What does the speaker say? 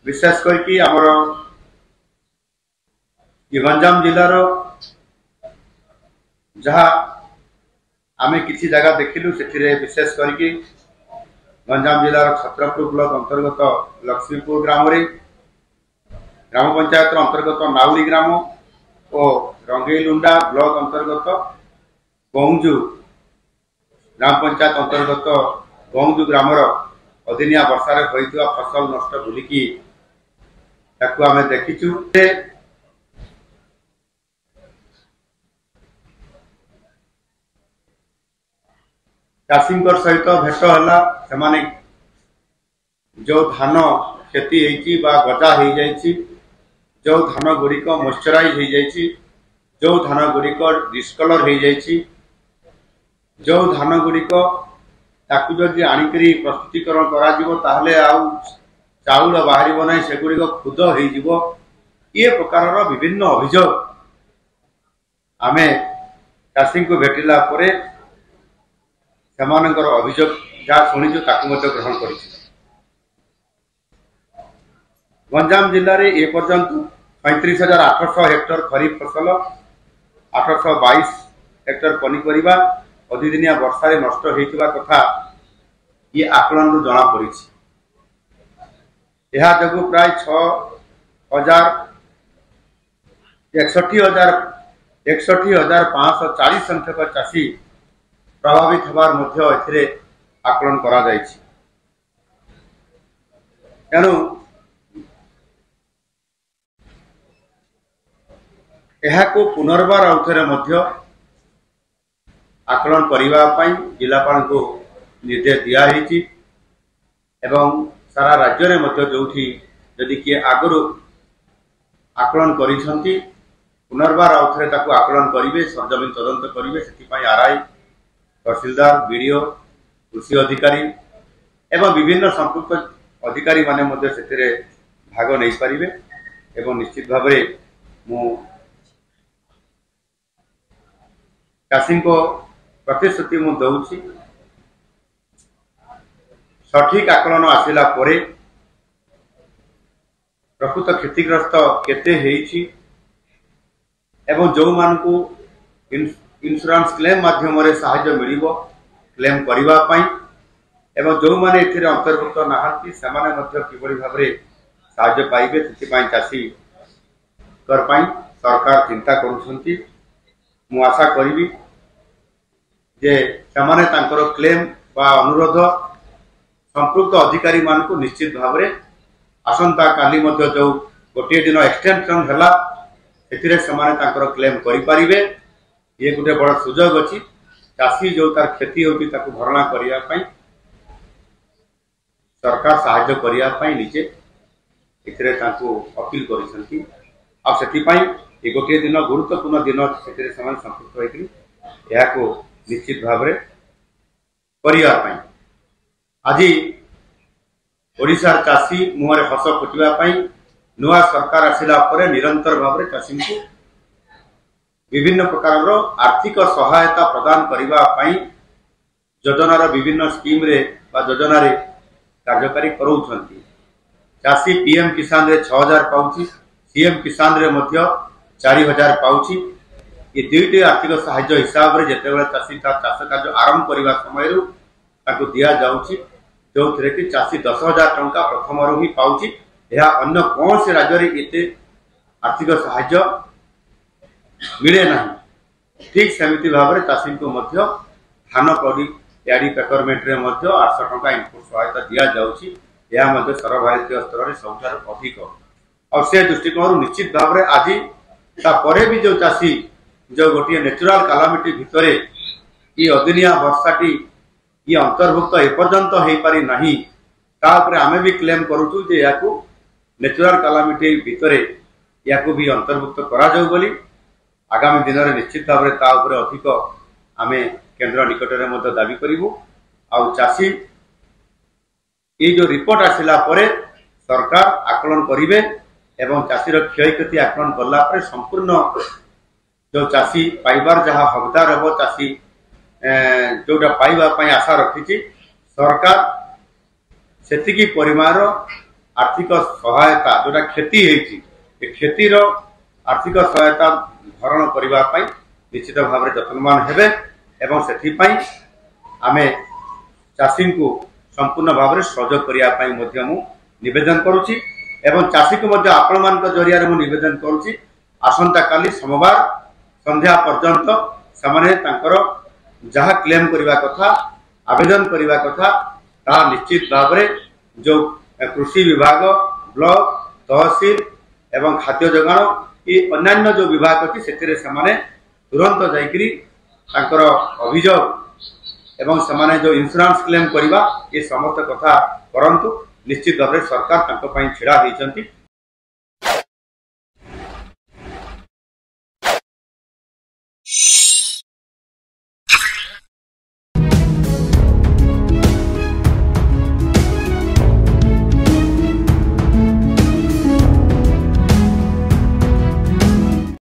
विशेष करके आमर गंजाम जिलार जहाँ आमे किसी जगह देखिलु से विशेष करके गंजाम जिलार छत्रपुर ब्लॉक अंतर्गत लक्ष्मीपुर ग्राम ग्राम पंचायत अंतर्गत नाउली ग्राम और रंगेलुंडा ब्लॉक अंतर्गत गौंजू ग्राम पंचायत अंतर्गत गौंजू ग्रामर अदिनिया वर्षा होइतिबा फसल नष्ट बुलिकी ताकू आमे देखिचु। चाषी सहित भेट है से जो धान खेती होती गजा हो जाइए जो धान गुड़िक मॉइस्चराइज हो जाइए जो धान गुड़िक डिस्कलर हो जाइए जो धान गुड़िक ताकू जदि आणिक प्रस्तुतिकरण करा चाउल बाहर ना सेगुड़िक खुद हो प्रकार विभिन्न अभियोग आमे चाषी को भेटिला परे सेमानकर अभियोग जहाँ शुणीचु ग्रहण कर। गंजाम जिले में ए पर्यंत 35,800 हेक्टर खरीफ फसल 822 हेक्टर पनीपरिया अधिदिनिया वर्षा नष्ट होता कथा ये आकलन जना पड़ी। यह जो प्राय 61,540 संख्यक चाषी प्रभावित होबार मध्य आकलन करा जायछि। तेणु यहाको पुनर्बार आउथरे मध्य आकलन करिबा पई जिलापाल को निर्देश दिया हिची एवं सारा राज्य रे मध्य जोठी यदि किए आगरो आकलन करिसंती पुनर्बार आउथरे ताको आकलन करिवे सरजमीन तदंत करिवे सेति पई आरआई तहसीलदार बीडीओ कृषि अधिकारी एवं विभिन्न संपुक्त अधिकारी माने मध्य सेतिरे भाग नहीं पारिबे एवं निश्चित भाव मु चाषी को प्रतिश्रुति मु दउछि सठिक आकलन आसिला परे प्रकृत क्षतिग्रस्त केते हेइछि एवं जो मानकु इंश्योरेंस क्लेम माध्यम साहाय्य मिलिबो क्लेम करिबा पई एवं जो माने एथिरे अंतर्भुक्त नाहंती सेमाने मध्य किबळी भाबरे साहाय्य पाइबे सेति पई चाषी कर पई सरकार चिंता करूछंती। मु आशा करिबी जे सेमाने तांकर क्लेम बा अनुरोध संपुक्त अधिकारी मानकु निश्चित भाबरे आसंता काली मध्य जो गोटे दिन एक्सटेंशन हला सेतिरे सेमाने तांकर क्लेम करि पारिबे। ये गोटे बड़ सुजोग अच्छी चाषी जो तार क्षति होती ताकू भरणा करिया पई सरकार साहाय्य करिया पई निजे इतरे ताकू अपील करिसंती आ सेति पई ए गोटे दिन गुरुत्वपूर्ण दिन सेतिरे समान संपुक्त होइकरी याको निश्चित भाबरे करिया पई आजि ओडिसा चाषी मुहरे हस फुटिबा पई नुआ सरकार आसिला परे निरंतर भाबरे चाषी को विभिन्न प्रकार आर्थिक सहायता प्रदान करिबा पई योजनार विभिन्न स्कीम रे बा योजना रे कार्यकारी करूछंती। चाषी पीएम किसान रे 6,000 पाउची सीएम किसान रे मध्य 4,000 पाउची। ये दुईटी आर्थिक सहायता हिसाब रे जेतेबेले चाषी ता चाष कार्य आरंभ करिबा समय रु ताको दिया जाउची जो थरे कि चाषी 10,000 टंका प्रथम रु ही पाउची। यह अन्य कौन से राज्य रे एते आर्थिक सहायता मिले ना। ठीक सेमिति भाव चाषी को मध्य धान पड़ी याडी पेपरमेंट रे मध्य 800 टंका इनपुट सहायता दिया जाउची। यह मध्य सर्वभारतीय स्तर रे सबठार अधिक और से दृष्टिकोण निश्चित भाव आज तापरे भी जो चाषी जो गोटे नेचुराल कालामिटी भितरे ये अदिनिया वर्षाटी ये अंतर्भुक्त एपर्यंत हो पारि नाही तापरे आमे भी क्लेम करूचु जे याकू नेचुराल कालामिटी भितरे याकू भी अंतर्भुक्त करा जाउ बोली आगामी दिन में निश्चित भाव में अधिक आमे केंद्र निकट में दाबी करूँ। आउ चाषी ये जो रिपोर्ट आसिला परे सरकार आकलन करिवे एवं चाषीर क्षय क्षति आकलन कला परे संपूर्ण जो चाषी पाइबार जहाँ हकदार हम चाषी जोटा पाइबा आशा रखी सरकार सेतिकी परिमाण आर्थिक सहायता जोटा क्षति होती क्षतिर आर्थिक सहायता भरण करने निश्चित भाव जत्नवान हेबे एवं से आमे चाषी को संपूर्ण भाव में सहयोग करने निवेदन करुच्ची एवं चाषी को आपण मान जरिया निवेदन करुच्ची आसंता काली सोमवार संध्या पर्यंत से जहाँ क्लेम करने कथा आवेदन करने कथा ता निश्चित भाव में जो कृषि विभाग ब्लॉक तहसील एवं खाद्य जोगाण ये अन्य जो विभाग अच्छी से तुरंत जाकरी अभियोग एवं से जो इंश्योरेंस क्लेम करवा ये समस्त कथा करंतु निश्चित भाव में सरकार छिड़ा होती।